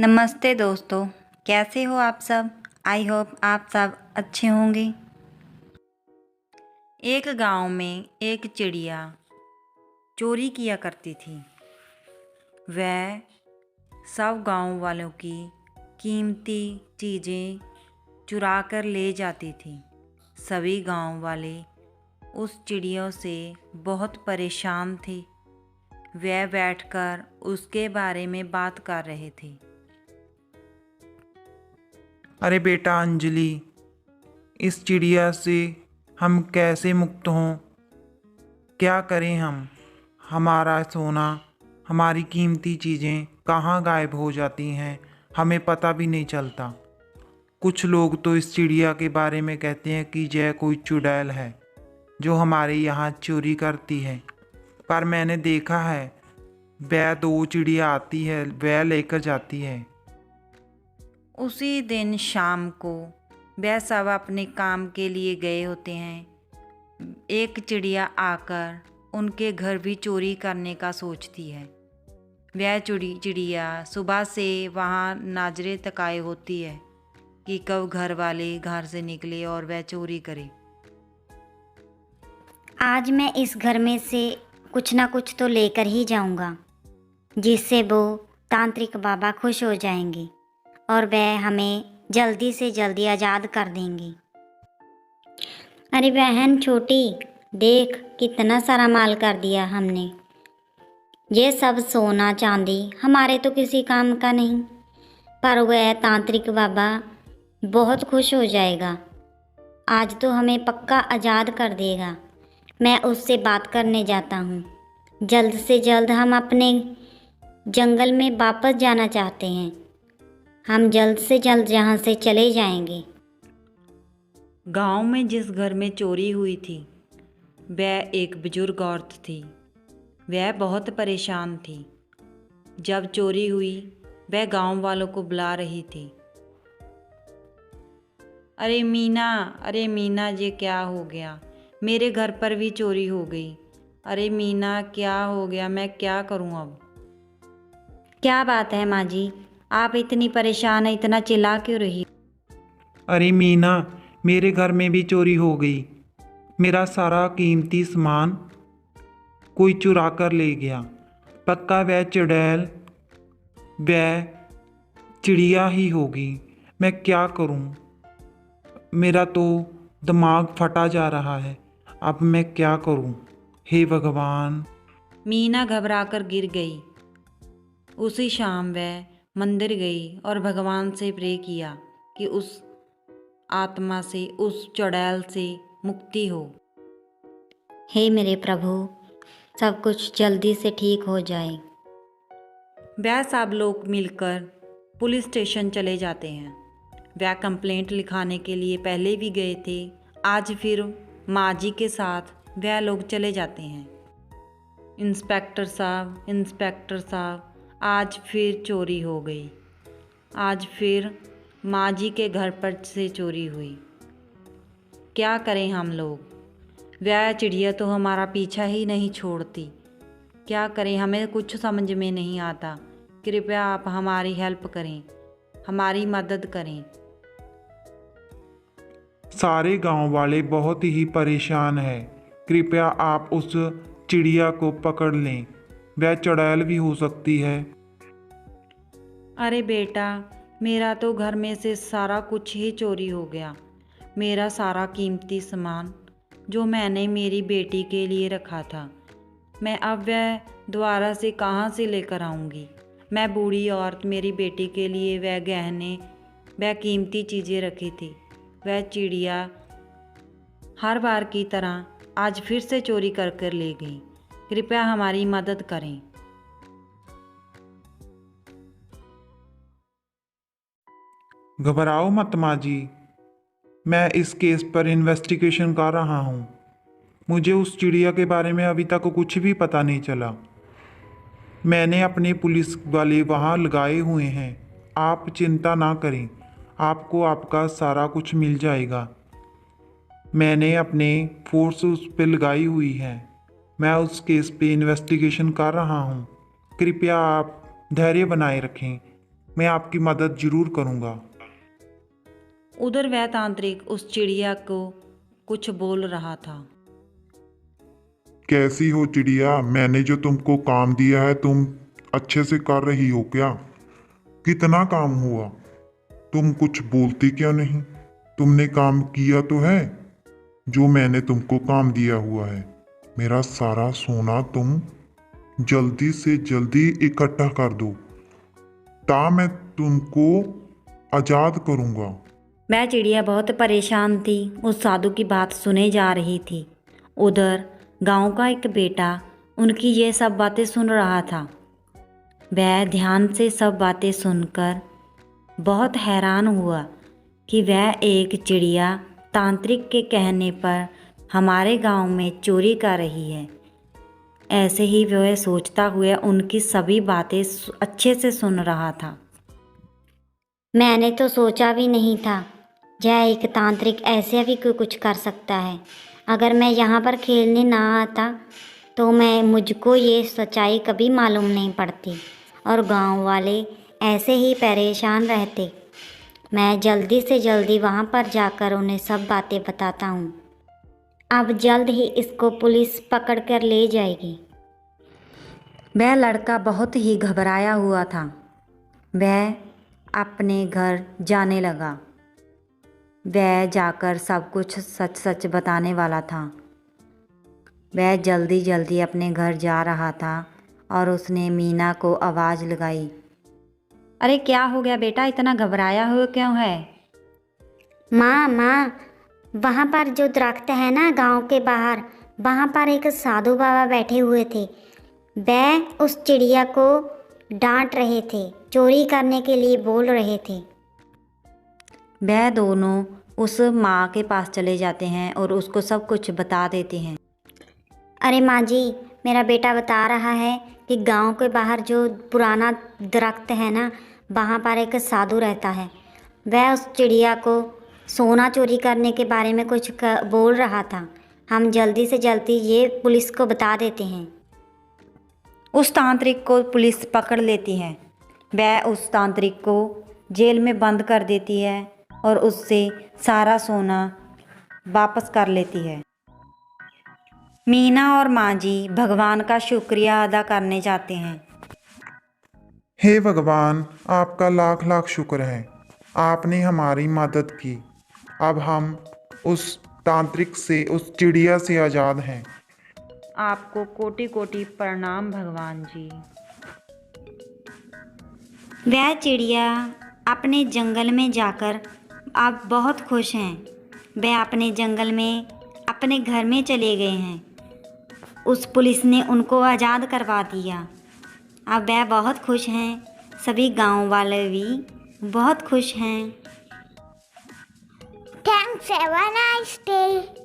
नमस्ते दोस्तों, कैसे हो आप सब। आई होप आप सब अच्छे होंगे। एक गांव में एक चिड़िया चोरी किया करती थी। वह सब गांव वालों की कीमती चीज़ें चुरा कर ले जाती थी। सभी गांव वाले उस चिड़िया से बहुत परेशान थे। वह बैठकर उसके बारे में बात कर रहे थे। अरे बेटा अंजलि, इस चिड़िया से हम कैसे मुक्त हों? क्या करें हम? हमारा सोना, हमारी कीमती चीज़ें कहाँ गायब हो जाती हैं, हमें पता भी नहीं चलता। कुछ लोग तो इस चिड़िया के बारे में कहते हैं कि यह कोई चुड़ैल है जो हमारे यहाँ चोरी करती है। पर मैंने देखा है, वह दो चिड़िया आती है, वह लेकर जाती है। उसी दिन शाम को वह सब अपने काम के लिए गए होते हैं। एक चिड़िया आकर उनके घर भी चोरी करने का सोचती है। वह चिड़िया सुबह से वहाँ नाजरे तकाए होती है कि कब घर वाले घर से निकले और वह चोरी करे। आज मैं इस घर में से कुछ ना कुछ तो लेकर ही जाऊंगा, जिससे वो तांत्रिक बाबा खुश हो जाएंगे और वह हमें जल्दी से जल्दी आज़ाद कर देंगे। अरे बहन छोटी, देख कितना सारा माल कर दिया हमने। ये सब सोना चांदी हमारे तो किसी काम का नहीं, पर वह तांत्रिक बाबा बहुत खुश हो जाएगा। आज तो हमें पक्का आज़ाद कर देगा। मैं उससे बात करने जाता हूँ। जल्द से जल्द हम अपने जंगल में वापस जाना चाहते हैं। हम जल्द से जल्द यहाँ से चले जाएंगे। गांव में जिस घर में चोरी हुई थी वह एक बुजुर्ग औरत थी। वह बहुत परेशान थी। जब चोरी हुई वह गांव वालों को बुला रही थी। अरे मीना, ये क्या हो गया? मेरे घर पर भी चोरी हो गई। अरे मीना, क्या हो गया? मैं क्या करूं अब? क्या बात है माँ जी, आप इतनी परेशान है, इतना चिल्ला क्यों रही? अरे मीना, मेरे घर में भी चोरी हो गई। मेरा सारा कीमती सामान कोई चुरा कर ले गया। पक्का वह चुड़ैल, वह चिड़िया ही होगी। मैं क्या करूं? मेरा तो दिमाग फटा जा रहा है। अब मैं क्या करूं? हे भगवान! मीना घबराकर गिर गई। उसी शाम वह मंदिर गई और भगवान से प्रे किया कि उस आत्मा से, उस चुड़ैल से मुक्ति हो। हे मेरे प्रभु, सब कुछ जल्दी से ठीक हो जाए। वह सब लोग मिलकर पुलिस स्टेशन चले जाते हैं। वह कंप्लेंट लिखाने के लिए पहले भी गए थे। आज फिर माँ जी के साथ वह लोग चले जाते हैं। इंस्पेक्टर साहब, आज फिर चोरी हो गई। आज फिर माँ जी के घर पर से चोरी हुई। क्या करें हम लोग? वह चिड़िया तो हमारा पीछा ही नहीं छोड़ती। क्या करें? हमें कुछ समझ में नहीं आता। कृपया आप हमारी हेल्प करें, हमारी मदद करें। सारे गांव वाले बहुत ही परेशान हैं। कृपया आप उस चिड़िया को पकड़ लें। वह चुड़ैल भी हो सकती है। अरे बेटा, मेरा तो घर में से सारा कुछ ही चोरी हो गया। मेरा सारा कीमती सामान जो मैंने मेरी बेटी के लिए रखा था, मैं अब वह दोबारा से कहाँ से लेकर आऊँगी? मैं बूढ़ी औरत मेरी बेटी के लिए वह गहने, वह कीमती चीज़ें रखी थी। वह चिड़िया हर बार की तरह आज फिर से चोरी कर कर ले गई। कृपया हमारी मदद करें। घबराओ मत माँ जी, मैं इस केस पर इन्वेस्टिगेशन कर रहा हूँ। मुझे उस चिड़िया के बारे में अभी तक कुछ भी पता नहीं चला। मैंने अपने पुलिस वाले वहाँ लगाए हुए हैं। आप चिंता ना करें, आपको आपका सारा कुछ मिल जाएगा। मैंने अपने फोर्स उस पर लगाई हुई है। मैं उस केस पे इन्वेस्टिगेशन कर रहा हूँ। कृपया आप धैर्य बनाए रखें। मैं आपकी मदद जरूर करूँगा। उधर वह तांत्रिक उस चिड़िया को कुछ बोल रहा था। कैसी हो चिड़िया? मैंने जो तुमको काम दिया है तुम अच्छे से कर रही हो क्या? कितना काम हुआ? तुम कुछ बोलती क्यों नहीं? तुमने काम किया तो है जो मैंने तुमको काम दिया हुआ है। मेरा सारा सोना तुम जल्दी से जल्दी इकट्ठा कर दो, ता मैं तुमको आजाद करूंगा। वह चिड़िया बहुत परेशान थी, उस साधु की बात सुने जा रही थी। उधर गांव का एक बेटा उनकी ये सब बातें सुन रहा था। वह ध्यान से सब बातें सुनकर बहुत हैरान हुआ कि वह एक चिड़िया तांत्रिक के कहने पर हमारे गांव में चोरी कर रही है। ऐसे ही वह सोचता हुआ उनकी सभी बातें अच्छे से सुन रहा था। मैंने तो सोचा भी नहीं था यह एक तांत्रिक ऐसे भी कुछ कर सकता है। अगर मैं यहाँ पर खेलने ना आता तो मुझको ये सच्चाई कभी मालूम नहीं पड़ती और गांव वाले ऐसे ही परेशान रहते। मैं जल्दी से जल्दी वहाँ पर जाकर उन्हें सब बातें बताता हूँ। अब जल्द ही इसको पुलिस पकड़ कर ले जाएगी। वह लड़का बहुत ही घबराया हुआ था। वह अपने घर जाने लगा। वह जाकर सब कुछ सच सच बताने वाला था। वह जल्दी जल्दी अपने घर जा रहा था और उसने मीना को आवाज़ लगाई। अरे क्या हो गया बेटा, इतना घबराया हुआ क्यों है? माँ, वहाँ पर जो दरख्त है ना गांव के बाहर, वहाँ पर एक साधु बाबा बैठे हुए थे। वह उस चिड़िया को डांट रहे थे, चोरी करने के लिए बोल रहे थे। वह दोनों उस माँ के पास चले जाते हैं और उसको सब कुछ बता देते हैं। अरे माँ जी, मेरा बेटा बता रहा है कि गांव के बाहर जो पुराना दरख्त है ना, वहाँ पर एक साधु रहता है। वह उस चिड़िया को सोना चोरी करने के बारे में कुछ बोल रहा था। हम जल्दी से जल्दी ये पुलिस को बता देते हैं। उस तांत्रिक को पुलिस पकड़ लेती है। वह उस तांत्रिक को जेल में बंद कर देती है और उससे सारा सोना वापस कर लेती है। मीना और माँ जी भगवान का शुक्रिया अदा करने जाते हैं। हे भगवान, आपका लाख लाख शुक्र है, आपने हमारी मदद की। अब हम उस तांत्रिक से, उस चिड़िया से आज़ाद हैं। आपको कोटि कोटि प्रणाम भगवान जी। वह चिड़िया अपने जंगल में जाकर अब बहुत खुश हैं। वह अपने जंगल में अपने घर में चले गए हैं। उस पुलिस ने उनको आज़ाद करवा दिया। अब वह बहुत खुश हैं। सभी गांव वाले भी बहुत खुश हैं। Thanks, have a nice day.